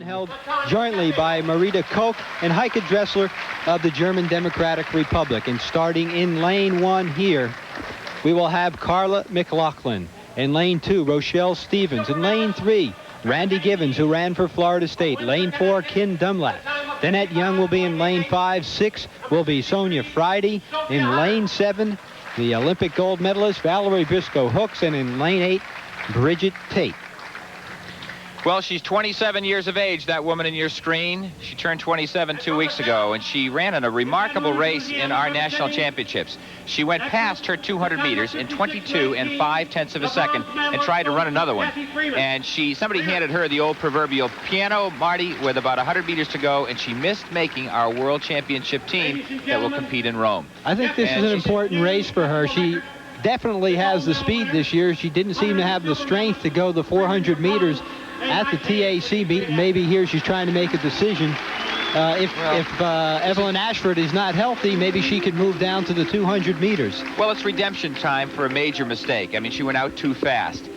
Held jointly by Marita Koch and Heike Dressler of the German Democratic Republic. And starting in lane 1 here, we will have Carla McLaughlin. In lane 2, Rochelle Stevens. In lane 3, Randy Givens, who ran for Florida State. Lane 4, Ken Dunlap. Danette Young will be in lane 5. 6 will be Sonja Fridy. In lane 7, the Olympic gold medalist Valerie Brisco Hooks. And in lane 8, Bridgette Tate. Well, she's 27 years of age, that woman in your screen. She turned 27 2 weeks ago, and she ran in a remarkable race in our national championships. She went past her 200 meters in 22 5/10 of a second and tried to run another one. And somebody handed her the old proverbial piano, Marty, with about 100 meters to go, and she missed making our world championship team that will compete in Rome. I think this is an important race for her. She definitely has the speed this year. She didn't seem to have the strength to go the 400 meters at the TAC meet. Maybe here she's trying to make a decision. If Evelyn Ashford is not healthy, maybe she could move down to the 200 meters. Well, it's redemption time for a major mistake. I mean, she went out too fast.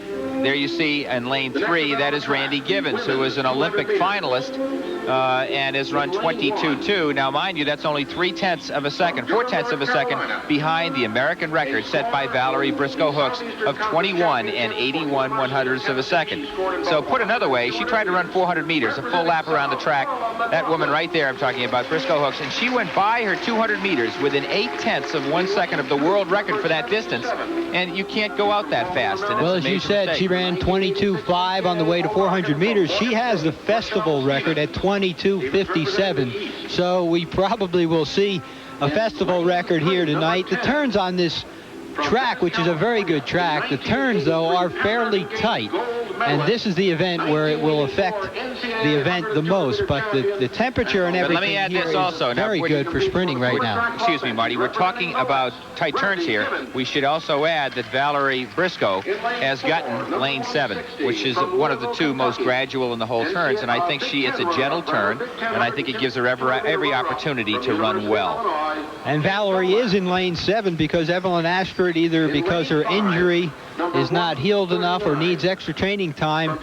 There you see in lane 3, that is Randy Givens, who is an Olympic finalist and has run 22.2. Now, mind you, that's only 4/10 of a second behind the American record set by Valerie Brisco Hooks of 21 81/100ths of a second. So put another way, she tried to run 400 meters, a full lap around the track. That woman right there, I'm talking about, Brisco Hooks, and she went by her 200 meters within 0.8 of 1 second of the world record for that distance, and you can't go out that fast. And well, as you said, she ran 22.5 on the way to 400 meters. She has the festival record at 22.57. So we probably will see a festival record here tonight. The turns on this track, which is a very good track, the turns, though, are fairly tight. And this is the event where it will affect the event the most. But the temperature and everything let me add this also. Very good for sprinting right now. Excuse me, Marty. We're talking about tight turns here. We should also add that Valerie Brisco has gotten lane 7, which is one of the 2 most gradual in the whole turns. And I think it's a gentle turn, and I think it gives her every opportunity to run well. And Valerie is in lane 7 because Evelyn Ashford, either because her injury is not healed enough or needs extra training time,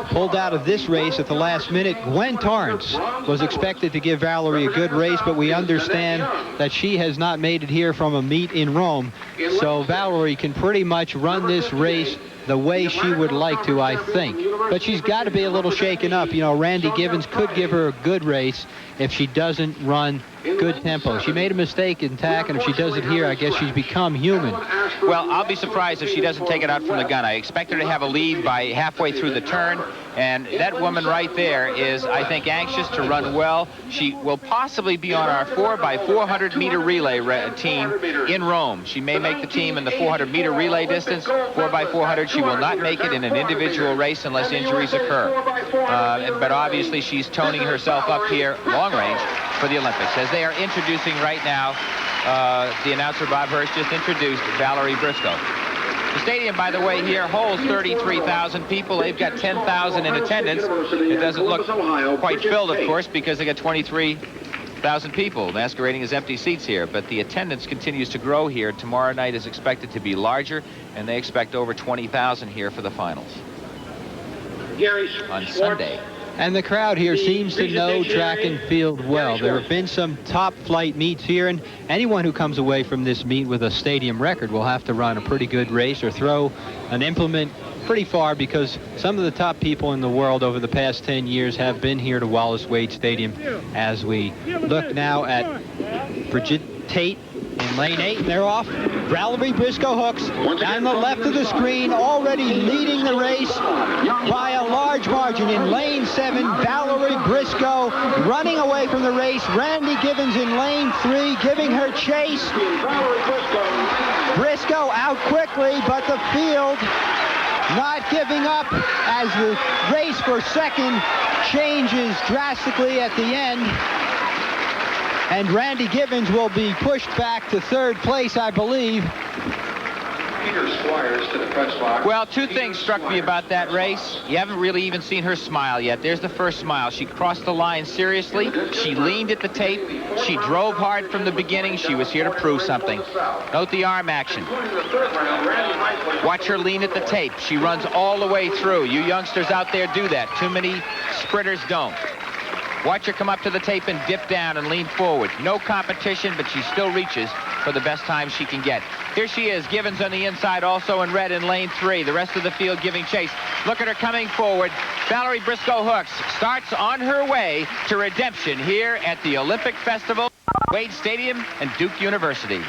pulled out of this race at the last minute. Gwen Torrance was expected to give Valerie a good race, but we understand that she has not made it here from a meet in Rome. So Valerie can pretty much run this race the way she would like to, I think. But she's got to be a little shaken up. You know, Randy Givens could give her a good race if she doesn't run good tempo. She made a mistake in tack, and if she does it here, I guess she's become human. Well, I'll be surprised if she doesn't take it out from the gun. I expect her to have a lead by halfway through the turn, and that woman right there is, I think, anxious to run well. She will possibly be on our 4x400 meter relay team in Rome. She may make the team in the 400 meter relay distance, 4x400. She will not make it in an individual race unless injuries occur. But obviously she's toning herself up here long range for the Olympics. As they are introducing right now, the announcer Bob Hirsch just introduced Valerie Brisco. The stadium, by the way, here holds 33,000 people. They've got 10,000 in attendance. It doesn't look quite filled, of course, because they got 23,000 people masquerading as empty seats here. But the attendance continues to grow here. Tomorrow night is expected to be larger, and they expect over 20,000 here for the finals on Sunday. And the crowd here seems to know track and field well. There have been some top flight meets here, and anyone who comes away from this meet with a stadium record will have to run a pretty good race or throw an implement pretty far, because some of the top people in the world over the past 10 years have been here to Wallace Wade Stadium. As we look now at Bridgette Tate in lane 8, and they're off. Valerie Brisco Hooks down the left of the screen, already leading the race by a large margin. In lane 7, Valerie Brisco running away from the race. Randy Givens in lane 3 giving her chase. Brisco out quickly, but the field not giving up as the race for second changes drastically at the end. And Randy Givens will be pushed back to 3rd place, I believe. Well, two things struck me about that race. You haven't really even seen her smile yet. There's the first smile. She crossed the line seriously. She leaned at the tape. She drove hard from the beginning. She was here to prove something. Note the arm action. Watch her lean at the tape. She runs all the way through. You youngsters out there do that. Too many sprinters don't. Watch her come up to the tape and dip down and lean forward. No competition, but she still reaches for the best time she can get. Here she is, Givens on the inside, also in red in lane 3. The rest of the field giving chase. Look at her coming forward. Valerie Brisco Hooks starts on her way to redemption here at the Olympic Festival, Wade Stadium, and Duke University.